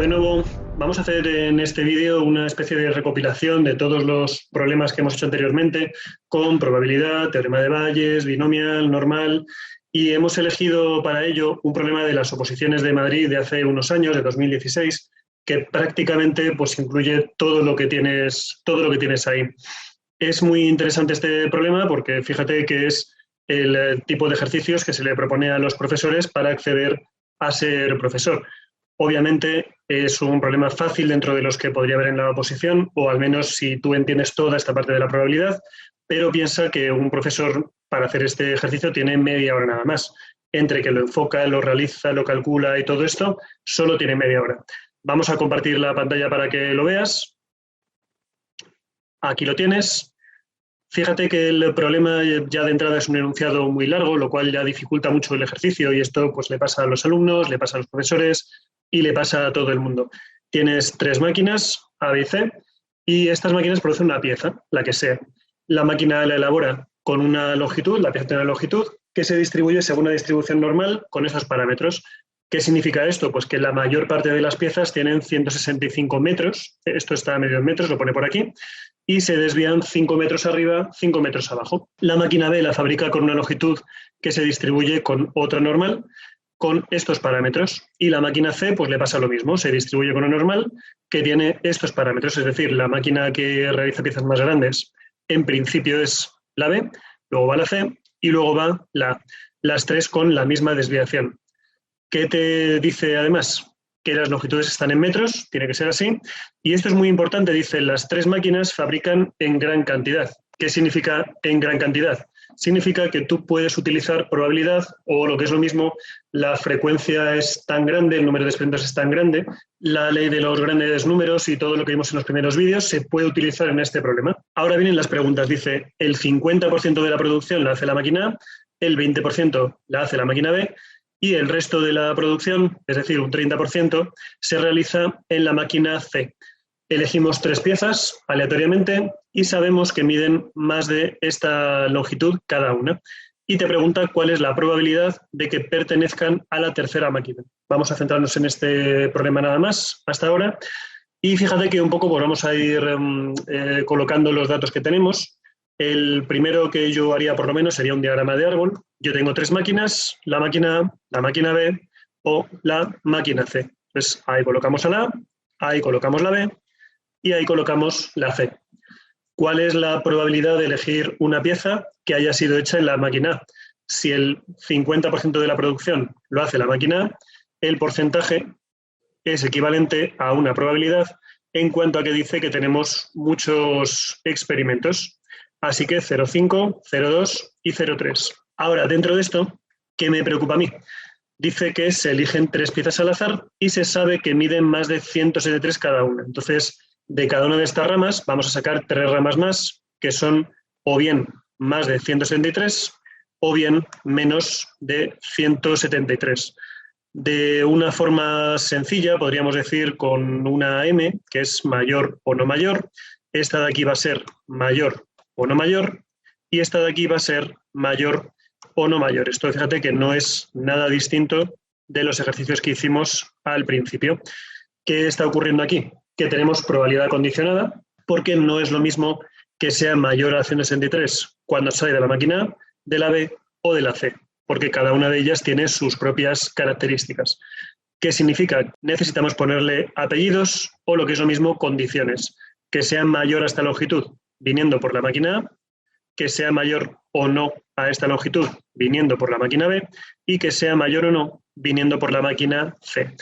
de nuevo, vamos a hacer en este vídeo una especie de recopilación de todos los problemas que hemos hecho anteriormente con probabilidad, teorema de Bayes, binomial, normal, y hemos elegido para ello un problema de las oposiciones de Madrid de hace unos años, de 2016, que prácticamente pues, incluye todo lo que tienes ahí. Es muy interesante este problema porque fíjate que es el tipo de ejercicios que se le propone a los profesores para acceder a ser profesor. Obviamente es un problema fácil dentro de los que podría haber en la oposición, o al menos si tú entiendes toda esta parte de la probabilidad, pero piensa que un profesor para hacer este ejercicio tiene media hora nada más. Entre que lo enfoca, lo realiza, lo calcula y todo esto, solo tiene media hora. Vamos a compartir la pantalla para que lo veas. Aquí lo tienes. Fíjate que el problema ya de entrada es un enunciado muy largo, lo cual ya dificulta mucho el ejercicio y esto pues le pasa a los alumnos, le pasa a los profesores y le pasa a todo el mundo. Tienes 3 máquinas, A, B y C, y estas máquinas producen una pieza, la que sea. La máquina la elabora con una longitud, la pieza tiene una longitud, que se distribuye según una distribución normal con estos parámetros. ¿Qué significa esto? Pues que la mayor parte de las piezas tienen 165 metros, esto está a medio en metros, lo pone por aquí, y se desvían 5 metros arriba, 5 metros abajo. La máquina B la fabrica con una longitud que se distribuye con otra normal, con estos parámetros. Y la máquina C pues le pasa lo mismo, se distribuye con una normal que tiene estos parámetros, es decir, la máquina que realiza piezas más grandes en principio es la B, luego va la C y luego va la A, las 3 con la misma desviación. ¿Qué te dice además? Que las longitudes están en metros, tiene que ser así, y esto es muy importante, dice, las 3 máquinas fabrican en gran cantidad. ¿Qué significa en gran cantidad? Significa que tú puedes utilizar probabilidad o lo que es lo mismo, la frecuencia es tan grande, el número de experimentos es tan grande, la ley de los grandes números y todo lo que vimos en los primeros vídeos se puede utilizar en este problema. Ahora vienen las preguntas, dice, el 50% de la producción la hace la máquina A, el 20% la hace la máquina B, y el resto de la producción, es decir, un 30%, se realiza en la máquina C. Elegimos 3 piezas aleatoriamente y sabemos que miden más de esta longitud cada una. Y te pregunta cuál es la probabilidad de que pertenezcan a la tercera máquina. Vamos a centrarnos en este problema nada más hasta ahora. Y fíjate que un poco pues, vamos a ir colocando los datos que tenemos. El primero que yo haría por lo menos sería un diagrama de árbol. Yo tengo 3 máquinas, la máquina A, la máquina B o la máquina C. Pues ahí colocamos a la A, ahí colocamos la B y ahí colocamos la C. ¿Cuál es la probabilidad de elegir una pieza que haya sido hecha en la máquina A? Si el 50% de la producción lo hace la máquina A, el porcentaje es equivalente a una probabilidad en cuanto a que dice que tenemos muchos experimentos. Así que 0,5, 0,2 y 0,3. Ahora, dentro de esto, ¿qué me preocupa a mí? Dice que se eligen 3 piezas al azar y se sabe que miden más de 173 cada una. Entonces, de cada una de estas ramas vamos a sacar 3 ramas más, que son o bien más de 173 o bien menos de 173. De una forma sencilla, podríamos decir con una M, que es mayor o no mayor. Esta de aquí va a ser mayor o no mayor, y esta de aquí va a ser mayor o no mayor. Esto fíjate que no es nada distinto de los ejercicios que hicimos al principio. ¿Qué está ocurriendo aquí? Que tenemos probabilidad condicionada, porque no es lo mismo que sea mayor a 163 cuando sale de la máquina A, de la B o de la C, porque cada una de ellas tiene sus propias características. ¿Qué significa? Necesitamos ponerle apellidos o, lo que es lo mismo, condiciones. Que sea mayor a esta longitud viniendo por la máquina A, que sea mayor o no a esta longitud viniendo por la máquina B y que sea mayor o no viniendo por la máquina C.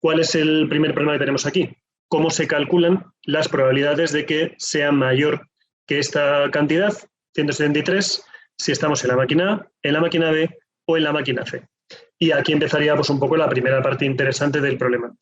¿Cuál es el primer problema que tenemos aquí? ¿Cómo se calculan las probabilidades de que sea mayor que esta cantidad, 173, si estamos en la máquina A, en la máquina B o en la máquina C? Y aquí empezaría pues, un poco la primera parte interesante del problema.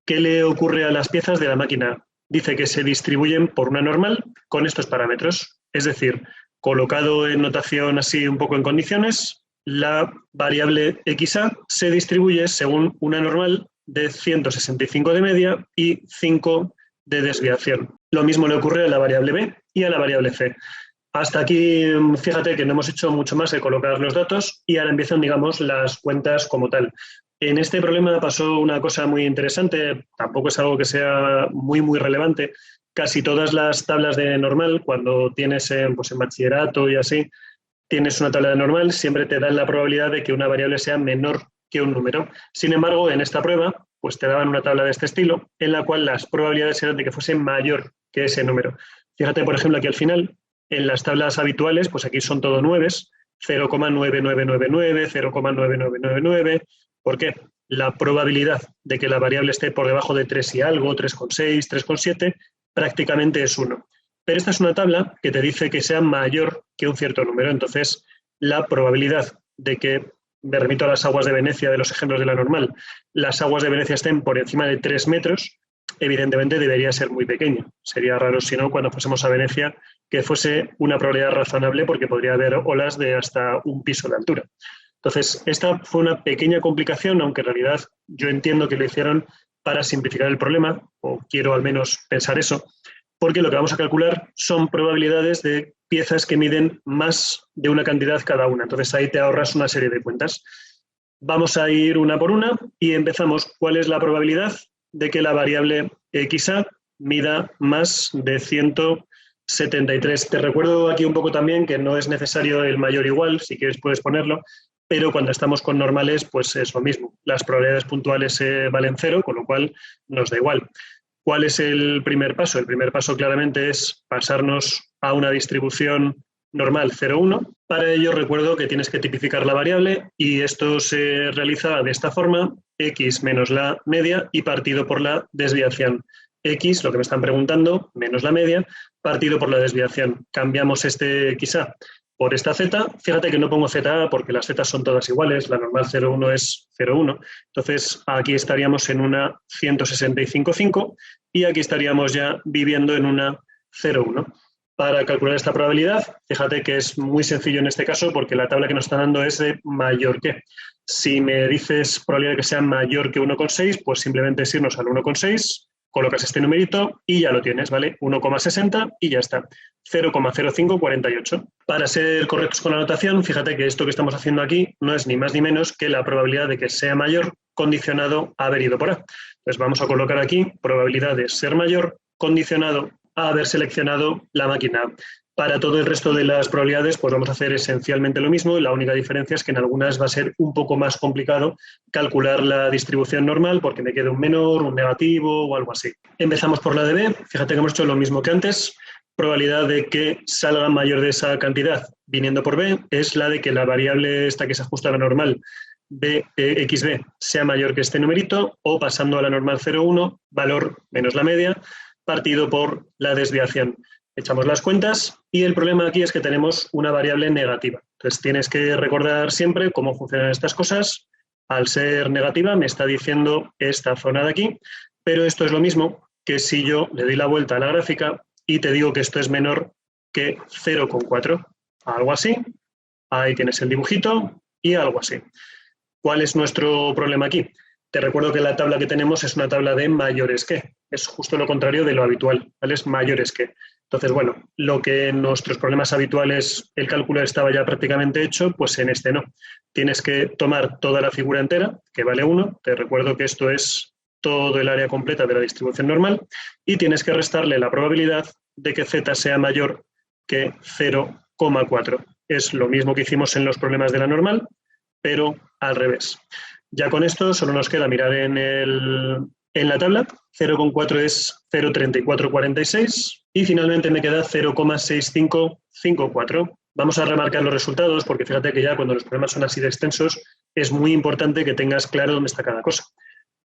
¿Qué le ocurre a las piezas de la máquina A? Dice que se distribuyen por una normal con estos parámetros. Es decir, colocado en notación así un poco en condiciones, la variable XA se distribuye según una normal de 165 de media y 5 de desviación. Lo mismo le ocurre a la variable B y a la variable C. Hasta aquí, fíjate que no hemos hecho mucho más de colocar los datos y ahora empiezan, digamos, las cuentas como tal. En este problema pasó una cosa muy interesante, tampoco es algo que sea muy relevante. Casi todas las tablas de normal, cuando tienes pues en bachillerato y así, tienes una tabla de normal, siempre te dan la probabilidad de que una variable sea menor que un número. Sin embargo, en esta prueba, pues te daban una tabla de este estilo, en la cual las probabilidades eran de que fuese mayor que ese número. Fíjate, por ejemplo, aquí al final, en las tablas habituales, pues aquí son todo nueves, 0,9999, 0,9999. ¿Por qué? La probabilidad de que la variable esté por debajo de 3 y algo, 3,6, 3,7, prácticamente es 1. Pero esta es una tabla que te dice que sea mayor que un cierto número. Entonces, la probabilidad de que, me remito a las aguas de Venecia de los ejemplos de la normal, las aguas de Venecia estén por encima de 3 metros, evidentemente debería ser muy pequeña. Sería raro si no, cuando fuésemos a Venecia, que fuese una probabilidad razonable porque podría haber olas de hasta un piso de altura. Entonces, esta fue una pequeña complicación, aunque en realidad yo entiendo que lo hicieron para simplificar el problema, o quiero al menos pensar eso, porque lo que vamos a calcular son probabilidades de piezas que miden más de una cantidad cada una. Entonces ahí te ahorras una serie de cuentas. Vamos a ir una por una y empezamos. ¿Cuál es la probabilidad de que la variable XA mida más de 173? Te recuerdo aquí un poco también que no es necesario el mayor igual, si quieres puedes ponerlo, pero cuando estamos con normales pues es lo mismo. Las probabilidades puntuales valen 0, con lo cual nos da igual. ¿Cuál es el primer paso? El primer paso claramente es pasarnos a una distribución normal 0,1. Para ello recuerdo que tienes que tipificar la variable y esto se realiza de esta forma: x menos la media y partido por la desviación. X, lo que me están preguntando, menos la media, partido por la desviación. Cambiamos este XA por esta Z. Fíjate que no pongo ZA porque las Z son todas iguales, la normal 0,1 es 0,1. Entonces aquí estaríamos en una 165,5 y aquí estaríamos ya viviendo en una 0,1. Para calcular esta probabilidad, fíjate que es muy sencillo en este caso porque la tabla que nos está dando es de mayor que. Si me dices probabilidad de que sea mayor que 1,6, pues simplemente es irnos al 1,6, colocas este numerito y ya lo tienes, ¿vale? 1,60 y ya está. 0,0548. Para ser correctos con la notación, fíjate que esto que estamos haciendo aquí no es ni más ni menos que la probabilidad de que sea mayor condicionado a haber ido por A. Entonces vamos a colocar aquí probabilidad de ser mayor condicionado a haber seleccionado la máquina A. Para todo el resto de las probabilidades, pues vamos a hacer esencialmente lo mismo. La única diferencia es que en algunas va a ser un poco más complicado calcular la distribución normal porque me queda un menor, un negativo o algo así. Empezamos por la de B. Fíjate que hemos hecho lo mismo que antes. Probabilidad de que salga mayor de esa cantidad viniendo por B es la de que la variable esta que se ajusta a la normal, XB, sea mayor que este numerito, o pasando a la normal 0,1, valor menos la media, partido por la desviación. Echamos las cuentas y el problema aquí es que tenemos una variable negativa. Entonces tienes que recordar siempre cómo funcionan estas cosas. Al ser negativa me está diciendo esta zona de aquí, pero esto es lo mismo que si yo le doy la vuelta a la gráfica y te digo que esto es menor que 0,4. Algo así. Ahí tienes el dibujito y algo así. ¿Cuál es nuestro problema aquí? Te recuerdo que la tabla que tenemos es una tabla de mayores que. Es justo lo contrario de lo habitual, ¿vale? Es mayores que. Entonces, bueno, lo que en nuestros problemas habituales el cálculo estaba ya prácticamente hecho, pues en este no. Tienes que tomar toda la figura entera, que vale 1. Te recuerdo que esto es todo el área completa de la distribución normal y tienes que restarle la probabilidad de que z sea mayor que 0,4. Es lo mismo que hicimos en los problemas de la normal, pero al revés. Ya con esto solo nos queda mirar en la tabla. 0,4 es 0,3446 y finalmente me queda 0,6554. Vamos a remarcar los resultados porque fíjate que ya cuando los problemas son así de extensos es muy importante que tengas claro dónde está cada cosa.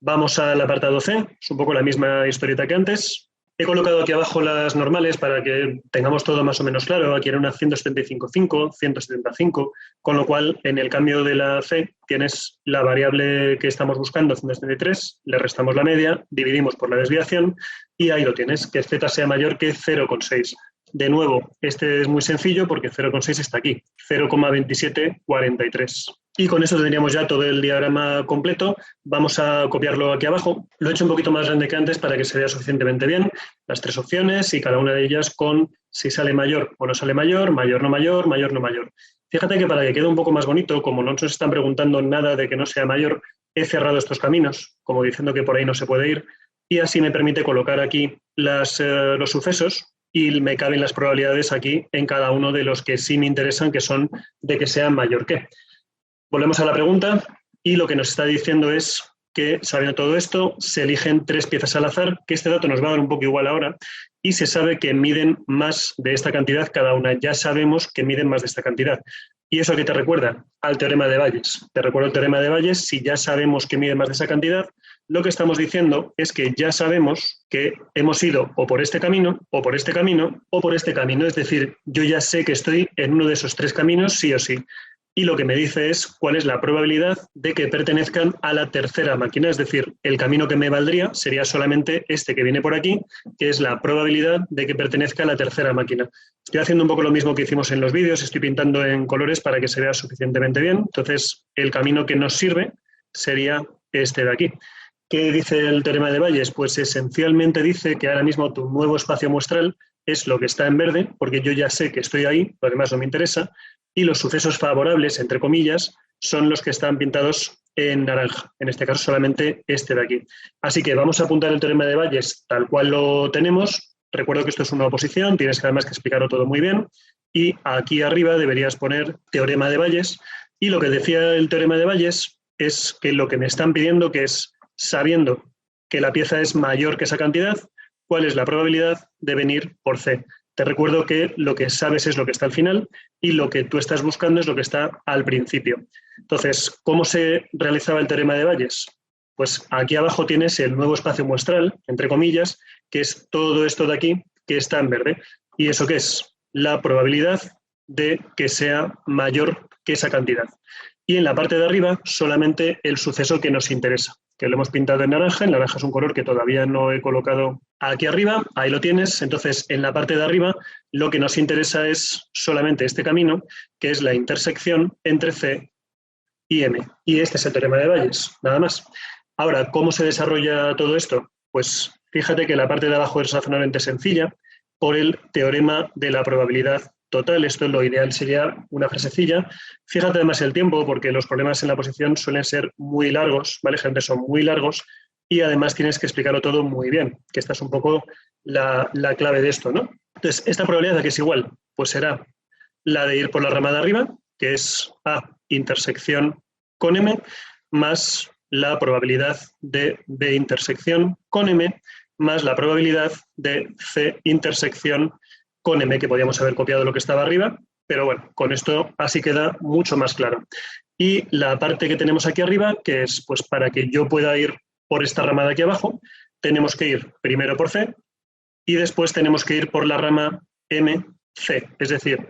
Vamos al apartado C, es un poco la misma historieta que antes. He colocado aquí abajo las normales para que tengamos todo más o menos claro. Aquí era una 175,5, 175, con lo cual en el cambio de la C tienes la variable que estamos buscando, 173, le restamos la media, dividimos por la desviación y ahí lo tienes, que z sea mayor que 0,6. De nuevo, este es muy sencillo porque 0,6 está aquí, 0,2743. Y con eso tendríamos ya todo el diagrama completo. Vamos a copiarlo aquí abajo. Lo he hecho un poquito más grande que antes para que se vea suficientemente bien. Las tres opciones y cada una de ellas con si sale mayor o no sale mayor, mayor no mayor, mayor no mayor. Fíjate que para que quede un poco más bonito, como no nos están preguntando nada de que no sea mayor, he cerrado estos caminos, como diciendo que por ahí no se puede ir, y así me permite colocar aquí los sucesos y me caben las probabilidades aquí en cada uno de los que sí me interesan, que son de que sean mayor que. Volvemos a la pregunta y lo que nos está diciendo es que, sabiendo todo esto, se eligen 3 piezas al azar, que este dato nos va a dar un poco igual ahora, y se sabe que miden más de esta cantidad cada una. Ya sabemos que miden más de esta cantidad. ¿Y eso a qué te recuerda? Al teorema de Bayes. Te recuerdo el teorema de Bayes. Si ya sabemos que miden más de esa cantidad, lo que estamos diciendo es que ya sabemos que hemos ido o por este camino, o por este camino, o por este camino. Es decir, yo ya sé que estoy en uno de esos 3 caminos sí o sí. Y lo que me dice es cuál es la probabilidad de que pertenezcan a la tercera máquina. Es decir, el camino que me valdría sería solamente este que viene por aquí, que es la probabilidad de que pertenezca a la tercera máquina. Estoy haciendo un poco lo mismo que hicimos en los vídeos, estoy pintando en colores para que se vea suficientemente bien. Entonces, el camino que nos sirve sería este de aquí. ¿Qué dice el teorema de Bayes? Pues esencialmente dice que ahora mismo tu nuevo espacio muestral es lo que está en verde, porque yo ya sé que estoy ahí, lo demás no me interesa, y los sucesos favorables, entre comillas, son los que están pintados en naranja, en este caso solamente este de aquí. Así que vamos a apuntar el teorema de Bayes tal cual lo tenemos. Recuerdo que esto es una oposición, tienes que además que explicarlo todo muy bien, y aquí arriba deberías poner teorema de Bayes, y lo que decía el teorema de Bayes es que lo que me están pidiendo que es, sabiendo que la pieza es mayor que esa cantidad, ¿cuál es la probabilidad de venir por C? Te recuerdo que lo que sabes es lo que está al final y lo que tú estás buscando es lo que está al principio. Entonces, ¿cómo se realizaba el teorema de Bayes? Pues aquí abajo tienes el nuevo espacio muestral, entre comillas, que es todo esto de aquí que está en verde. ¿Y eso qué es? La probabilidad de que sea mayor que esa cantidad. Y en la parte de arriba solamente el suceso que nos interesa, que lo hemos pintado en naranja. El naranja es un color que todavía no he colocado aquí arriba, ahí lo tienes. Entonces, en la parte de arriba lo que nos interesa es solamente este camino, que es la intersección entre C y M. Y este es el teorema de Bayes, nada más. Ahora, ¿cómo se desarrolla todo esto? Pues fíjate que la parte de abajo es razonablemente sencilla por el teorema de la probabilidad total. Esto lo ideal sería una frasecilla. Fíjate además el tiempo, porque los problemas en la posición suelen ser muy largos, ¿vale, gente? Son muy largos y además tienes que explicarlo todo muy bien, que esta es un poco la clave de esto, ¿no? Entonces, ¿esta probabilidad que es igual? Pues será la de ir por la rama de arriba, que es A intersección con M, más la probabilidad de B intersección con M, más la probabilidad de C intersección con M, que podíamos haber copiado lo que estaba arriba, pero bueno, con esto así queda mucho más claro. Y la parte que tenemos aquí arriba, que es pues para que yo pueda ir por esta rama de aquí abajo, tenemos que ir primero por C y después tenemos que ir por la rama MC, es decir,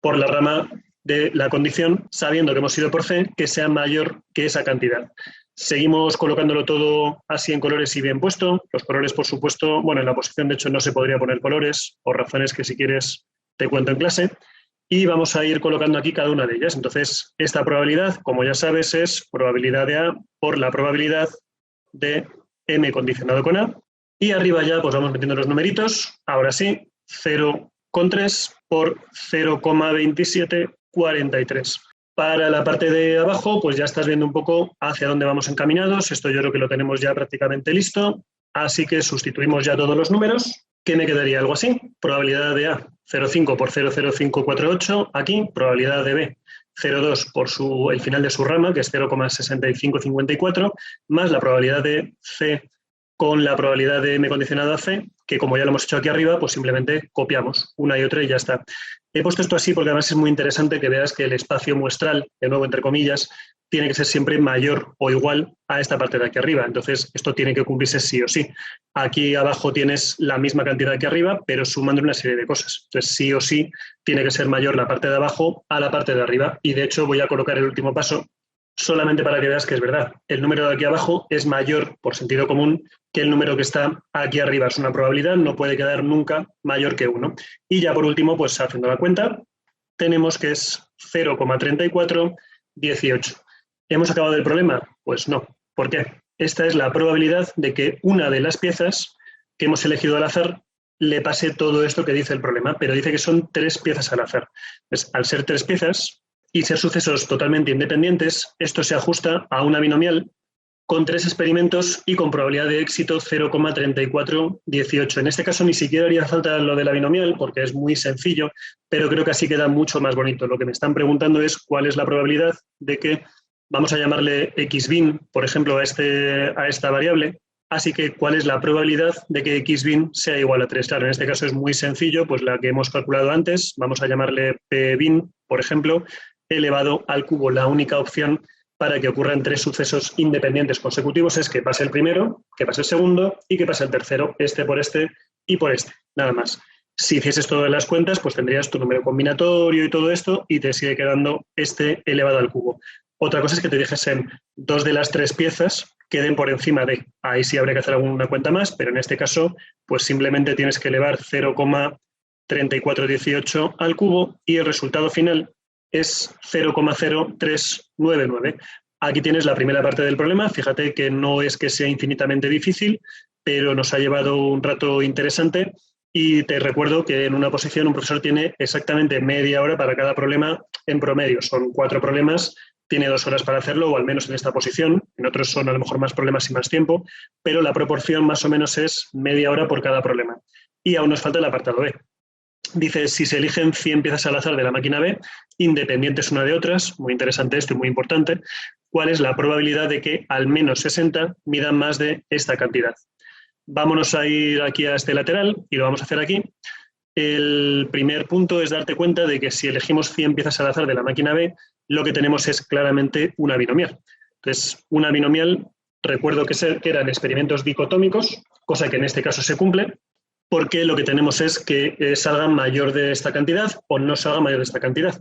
por la rama de la condición, sabiendo que hemos ido por C, que sea mayor que esa cantidad. Seguimos colocándolo todo así en colores y bien puesto. Los colores, por supuesto, bueno, en la posición de hecho no se podría poner colores, por razones que si quieres te cuento en clase. Y vamos a ir colocando aquí cada una de ellas. Entonces, esta probabilidad, como ya sabes, es probabilidad de A por la probabilidad de M condicionado con A. Y arriba ya pues vamos metiendo los numeritos. Ahora sí, 0,3 por 0,2743. Para la parte de abajo, pues ya estás viendo un poco hacia dónde vamos encaminados. Esto yo creo que lo tenemos ya prácticamente listo. Así que sustituimos ya todos los números. ¿Qué me quedaría? Algo así. Probabilidad de A, 0,5 por 0,0548. Aquí, probabilidad de B, 0,2 por el final de su rama, que es 0,6554, más la probabilidad de C con la probabilidad de M condicionada a C, que como ya lo hemos hecho aquí arriba, pues simplemente copiamos una y otra y ya está. He puesto esto así porque además es muy interesante que veas que el espacio muestral, de nuevo entre comillas, tiene que ser siempre mayor o igual a esta parte de aquí arriba. Entonces, esto tiene que cumplirse sí o sí. Aquí abajo tienes la misma cantidad que arriba, pero sumando una serie de cosas. Entonces, sí o sí, tiene que ser mayor la parte de abajo a la parte de arriba. Y de hecho, voy a colocar el último paso solamente para que veas que es verdad. El número de aquí abajo es mayor, por sentido común, que el número que está aquí arriba. Es una probabilidad, no puede quedar nunca mayor que 1. Y ya por último, pues haciendo la cuenta, tenemos que es 0,3418. ¿Hemos acabado el problema? Pues no. ¿Por qué? Esta es la probabilidad de que una de las piezas que hemos elegido al azar le pase todo esto que dice el problema, pero dice que son 3 piezas al azar. Pues, al ser 3 piezas y ser sucesos totalmente independientes, esto se ajusta a una binomial con 3 experimentos y con probabilidad de éxito 0,3418. En este caso ni siquiera haría falta lo de la binomial porque es muy sencillo, pero creo que así queda mucho más bonito. Lo que me están preguntando es cuál es la probabilidad de que, vamos a llamarle xbin, por ejemplo, a esta variable, así que cuál es la probabilidad de que xbin sea igual a 3. Claro, en este caso es muy sencillo, pues la que hemos calculado antes, vamos a llamarle pbin, por ejemplo, elevado al cubo. La única opción para que ocurran 3 sucesos independientes consecutivos es que pase el primero, que pase el segundo y que pase el tercero, este por este y por este, nada más. Si hicieses todas las cuentas, pues tendrías tu número combinatorio y todo esto y te sigue quedando este elevado al cubo. Otra cosa es que te dijesen 2 de las 3 piezas queden por encima de. Ahí sí habría que hacer alguna cuenta más, pero en este caso, pues simplemente tienes que elevar 0,3418 al cubo y el resultado final es 0,0399. Aquí tienes la primera parte del problema. Fíjate que no es que sea infinitamente difícil, pero nos ha llevado un rato interesante y te recuerdo que en una posición un profesor tiene exactamente media hora para cada problema en promedio. Son 4 problemas, tiene 2 horas para hacerlo, o al menos en esta posición. En otros son a lo mejor más problemas y más tiempo, pero la proporción más o menos es media hora por cada problema. Y aún nos falta el apartado B. Dice, si se eligen 100 piezas al azar de la máquina B, independientes una de otras, muy interesante esto y muy importante, ¿cuál es la probabilidad de que al menos 60 midan más de esta cantidad? Vámonos a ir aquí a este lateral y lo vamos a hacer aquí. El primer punto es darte cuenta de que si elegimos 100 piezas al azar de la máquina B, lo que tenemos es claramente una binomial. Entonces, una binomial, recuerdo que eran experimentos dicotómicos, cosa que en este caso se cumple, porque lo que tenemos es que salga mayor de esta cantidad o no salga mayor de esta cantidad.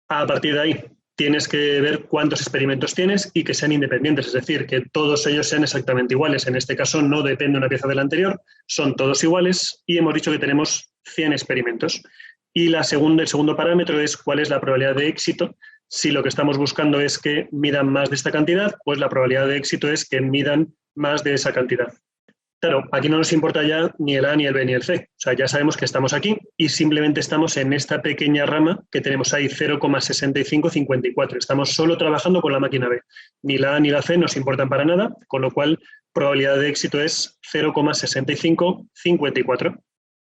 A partir de ahí, tienes que ver cuántos experimentos tienes y que sean independientes, es decir, que todos ellos sean exactamente iguales. En este caso no depende una pieza de la anterior, son todos iguales y hemos dicho que tenemos 100 experimentos. Y el segundo parámetro es cuál es la probabilidad de éxito. Si lo que estamos buscando es que midan más de esta cantidad, pues la probabilidad de éxito es que midan más de esa cantidad. Claro, aquí no nos importa ya ni el A, ni el B, ni el C. O sea, ya sabemos que estamos aquí y simplemente estamos en esta pequeña rama que tenemos ahí, 0,6554. Estamos solo trabajando con la máquina B. Ni la A ni la C nos importan para nada, con lo cual probabilidad de éxito es 0,6554.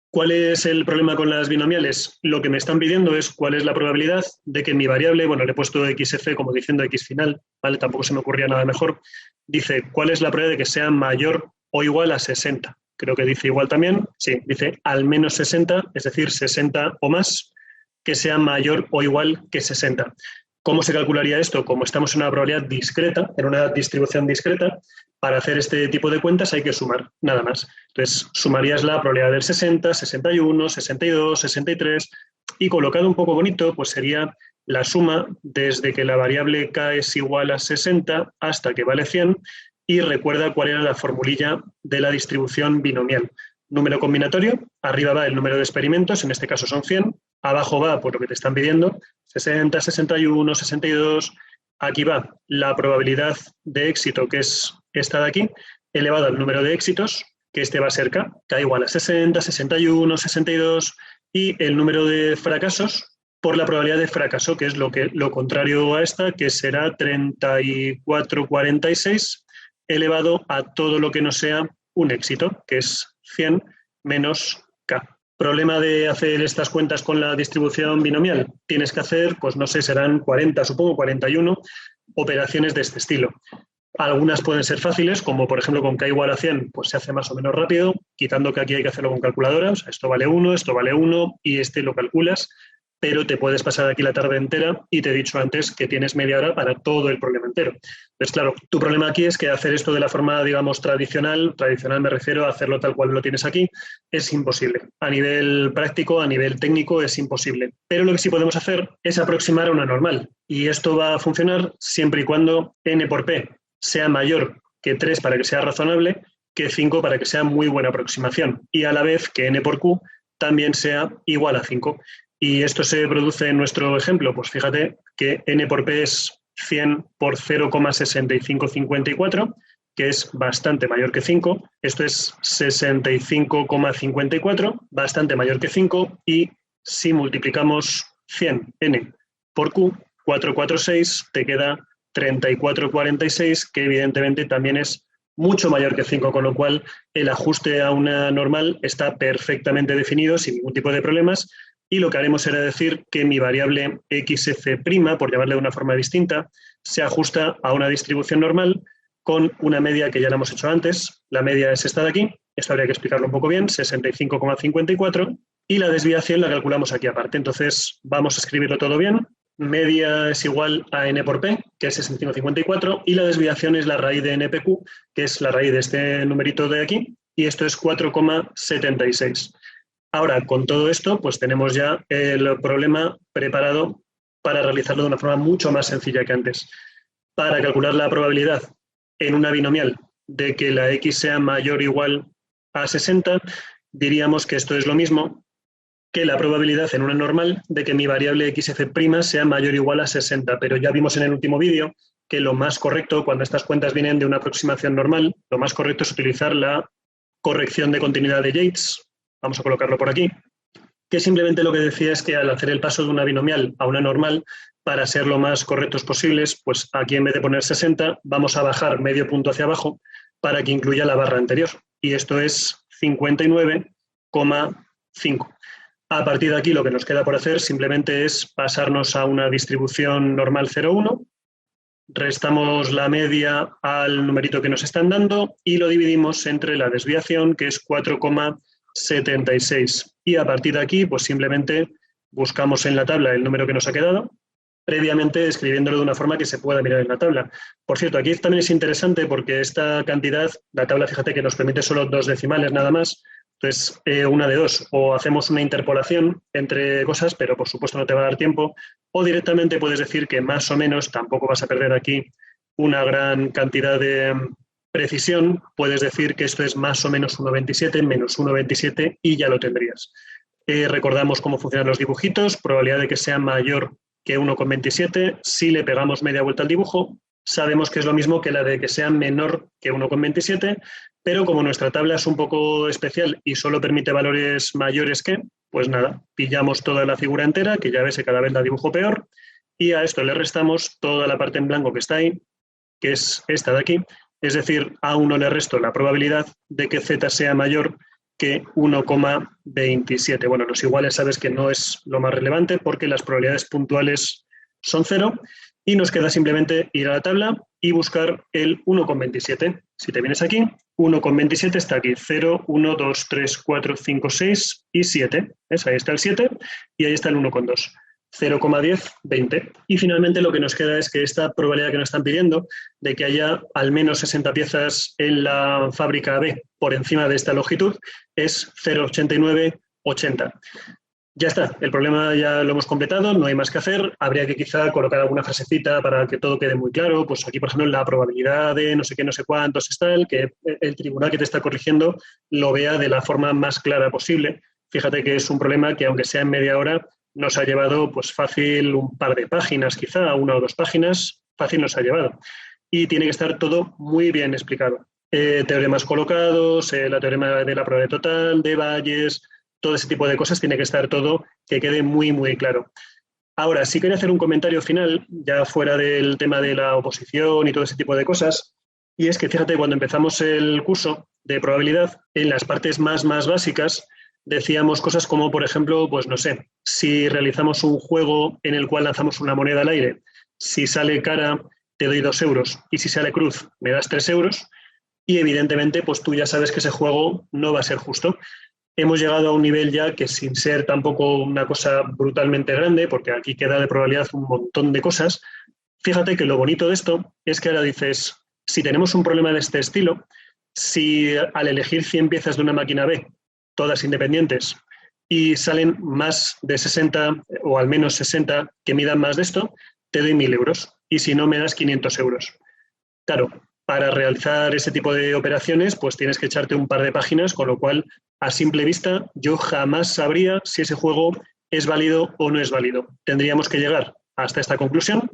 ¿Cuál es el problema con las binomiales? Lo que me están pidiendo es cuál es la probabilidad de que mi variable, bueno, le he puesto xf como diciendo x final, ¿vale? Tampoco se me ocurría nada mejor. Dice, ¿cuál es la probabilidad de que sea mayor o igual a 60? Creo que dice igual también. Sí, dice al menos 60, es decir, 60 o más, que sea mayor o igual que 60. ¿Cómo se calcularía esto? Como estamos en una probabilidad discreta, en una distribución discreta, para hacer este tipo de cuentas hay que sumar, nada más. Entonces, sumarías la probabilidad del 60, 61, 62, 63, y colocado un poco bonito, pues sería la suma desde que la variable k es igual a 60 hasta que vale 100, y recuerda cuál era la formulilla de la distribución binomial. Número combinatorio, arriba va el número de experimentos, en este caso son 100, abajo va por lo que te están pidiendo, 60, 61, 62, aquí va la probabilidad de éxito, que es esta de aquí, elevado al número de éxitos, que este va a ser k igual a 60, 61, 62, y el número de fracasos por la probabilidad de fracaso, que es lo contrario a esta, que será 3446, elevado a todo lo que no sea un éxito, que es 100 menos k. ¿Problema de hacer estas cuentas con la distribución binomial? Tienes que hacer, pues no sé, serán 40, supongo, 41 operaciones de este estilo. Algunas pueden ser fáciles, como por ejemplo con k igual a 100, pues se hace más o menos rápido, quitando que aquí hay que hacerlo con calculadora. O sea, esto vale 1 y este lo calculas, pero te puedes pasar aquí la tarde entera y te he dicho antes que tienes media hora para todo el problema entero. Entonces, claro, tu problema aquí es que hacer esto de la forma, digamos, tradicional me refiero a hacerlo tal cual lo tienes aquí, es imposible. A nivel práctico, a nivel técnico, es imposible. Pero lo que sí podemos hacer es aproximar a una normal. Y esto va a funcionar siempre y cuando n por p sea mayor que 3 para que sea razonable, que 5 para que sea muy buena aproximación. Y a la vez que n por q también sea igual a 5. ¿Y esto se produce en nuestro ejemplo? Pues fíjate que n por p es 100 por 0,6554, que es bastante mayor que 5. Esto es 65,54, bastante mayor que 5. Y si multiplicamos 100n por q, 446, te queda 34,46, que evidentemente también es mucho mayor que 5, con lo cual el ajuste a una normal está perfectamente definido sin ningún tipo de problemas, y lo que haremos será decir que mi variable xf', por llamarle de una forma distinta, se ajusta a una distribución normal con una media que ya la hemos hecho antes. La media es esta de aquí, esto habría que explicarlo un poco bien, 65,54, y la desviación la calculamos aquí aparte. Entonces vamos a escribirlo todo bien. Media es igual a n por p, que es 65,54, y la desviación es la raíz de npq, que es la raíz de este numerito de aquí, y esto es 4,76. Ahora, con todo esto, pues tenemos ya el problema preparado para realizarlo de una forma mucho más sencilla que antes. Para calcular la probabilidad en una binomial de que la x sea mayor o igual a 60, diríamos que esto es lo mismo que la probabilidad en una normal de que mi variable xf' sea mayor o igual a 60, pero ya vimos en el último vídeo que lo más correcto, cuando estas cuentas vienen de una aproximación normal, lo más correcto es utilizar la corrección de continuidad de Yates. Vamos a colocarlo por aquí, que simplemente lo que decía es que al hacer el paso de una binomial a una normal, para ser lo más correctos posibles, pues aquí en vez de poner 60, vamos a bajar medio punto hacia abajo para que incluya la barra anterior. Y esto es 59,5. A partir de aquí lo que nos queda por hacer simplemente es pasarnos a una distribución normal 0,1, restamos la media al numerito que nos están dando y lo dividimos entre la desviación, que es 4,76. Y a partir de aquí, pues simplemente buscamos en la tabla el número que nos ha quedado, previamente escribiéndolo de una forma que se pueda mirar en la tabla. Por cierto, aquí también es interesante porque esta cantidad, la tabla, fíjate que nos permite solo 2 decimales nada más. Entonces, una de dos, o hacemos una interpolación entre cosas, pero por supuesto no te va a dar tiempo, o directamente puedes decir que más o menos, tampoco vas a perder aquí una gran cantidad de precisión, puedes decir que esto es más o menos 1,27 menos 1,27 y ya lo tendrías. Recordamos cómo funcionan los dibujitos, probabilidad de que sea mayor que 1,27, si le pegamos media vuelta al dibujo, sabemos que es lo mismo que la de que sea menor que 1,27, pero como nuestra tabla es un poco especial y solo permite valores mayores que, pues nada, pillamos toda la figura entera, que ya ves que cada vez la dibujo peor, y a esto le restamos toda la parte en blanco que está ahí, que es esta de aquí, es decir, a 1 le resto la probabilidad de que z sea mayor que 1,27. Bueno, los iguales sabes que no es lo más relevante porque las probabilidades puntuales son 0 y nos queda simplemente ir a la tabla y buscar el 1,27. Si te vienes aquí, 1,27 está aquí, 0, 1, 2, 3, 4, 5, 6 y 7. ¿Ves? Ahí está el 7 y ahí está el 1,2. 0,10, 20. Y finalmente lo que nos queda es que esta probabilidad que nos están pidiendo de que haya al menos 60 piezas en la fábrica B por encima de esta longitud es 0,8980. Ya está, el problema ya lo hemos completado, no hay más que hacer. Habría que quizá colocar alguna frasecita para que todo quede muy claro. Pues aquí, por ejemplo, la probabilidad de no sé qué, no sé cuántos es tal, que el tribunal que te está corrigiendo lo vea de la forma más clara posible. Fíjate que es un problema que, aunque sea en media hora, nos ha llevado pues fácil un par de páginas, quizá 1 o 2 páginas, fácil nos ha llevado. Y tiene que estar todo muy bien explicado. Teoremas colocados, la teorema de la probabilidad total, de Bayes, todo ese tipo de cosas, tiene que estar todo que quede muy, muy claro. Ahora, sí quería hacer un comentario final, ya fuera del tema de la oposición y todo ese tipo de cosas, y es que fíjate, cuando empezamos el curso de probabilidad, en las partes más básicas, decíamos cosas como, por ejemplo, pues no sé, si realizamos un juego en el cual lanzamos una moneda al aire, si sale cara te doy 2 euros y si sale cruz me das 3 euros y evidentemente pues tú ya sabes que ese juego no va a ser justo. Hemos llegado a un nivel ya que sin ser tampoco una cosa brutalmente grande, porque aquí queda de probabilidad un montón de cosas, fíjate que lo bonito de esto es que ahora dices, si tenemos un problema de este estilo, si al elegir 100 piezas de una máquina B, todas independientes, y salen más de 60 o al menos 60 que midan más de esto, te doy 1.000 euros. Y si no, me das 500 euros. Claro, para realizar ese tipo de operaciones, pues tienes que echarte un par de páginas, con lo cual, a simple vista, yo jamás sabría si ese juego es válido o no es válido. Tendríamos que llegar hasta esta conclusión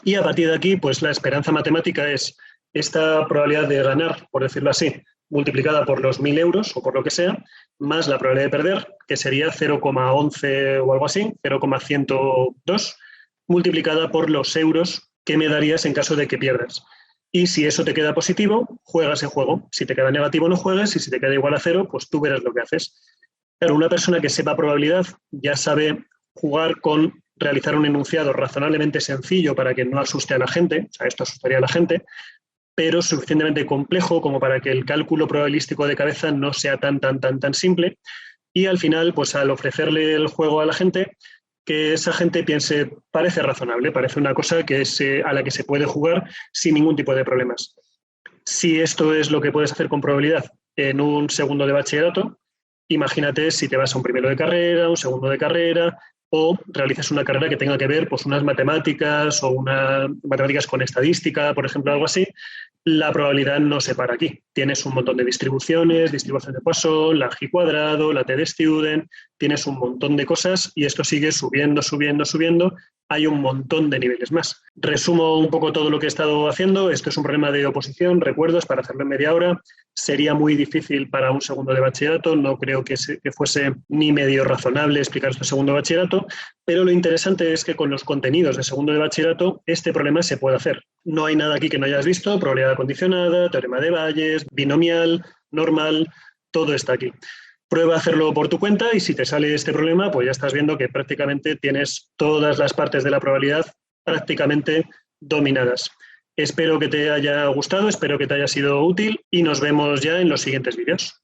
y a partir de aquí, pues la esperanza matemática es esta probabilidad de ganar, por decirlo así, multiplicada por los 1.000 euros o por lo que sea, más la probabilidad de perder, que sería 0,11 o algo así, 0,102, multiplicada por los euros ¿qué me darías en caso de que pierdas? Y si eso te queda positivo, juegas el juego. Si te queda negativo, no juegues. Y si te queda igual a 0, pues tú verás lo que haces. Claro, una persona que sepa probabilidad ya sabe jugar con realizar un enunciado razonablemente sencillo para que no asuste a la gente, o sea, esto asustaría a la gente, pero suficientemente complejo como para que el cálculo probabilístico de cabeza no sea tan simple. Y al final, pues al ofrecerle el juego a la gente, que esa gente piense, parece razonable, parece una cosa a la que se puede jugar sin ningún tipo de problemas. Si esto es lo que puedes hacer con probabilidad en un segundo de bachillerato, imagínate si te vas a un primero de carrera, un segundo de carrera, o realizas una carrera que tenga que ver, pues, unas matemáticas o matemáticas con estadística, por ejemplo, algo así. La probabilidad no se para aquí. Tienes un montón de distribuciones, distribución de Poisson, la G cuadrado, la T de Student, tienes un montón de cosas y esto sigue subiendo. Hay un montón de niveles más. Resumo un poco todo lo que he estado haciendo. Esto es un problema de oposición, recuerdos, para hacerlo en media hora. Sería muy difícil para un segundo de bachillerato. No creo que fuese ni medio razonable explicar esto en segundo de bachillerato, pero lo interesante es que con los contenidos de segundo de bachillerato este problema se puede hacer. No hay nada aquí que no hayas visto, probabilidad condicionada, teorema de Bayes, binomial, normal, todo está aquí. Prueba a hacerlo por tu cuenta y si te sale este problema, pues ya estás viendo que prácticamente tienes todas las partes de la probabilidad prácticamente dominadas. Espero que te haya gustado, espero que te haya sido útil y nos vemos ya en los siguientes vídeos.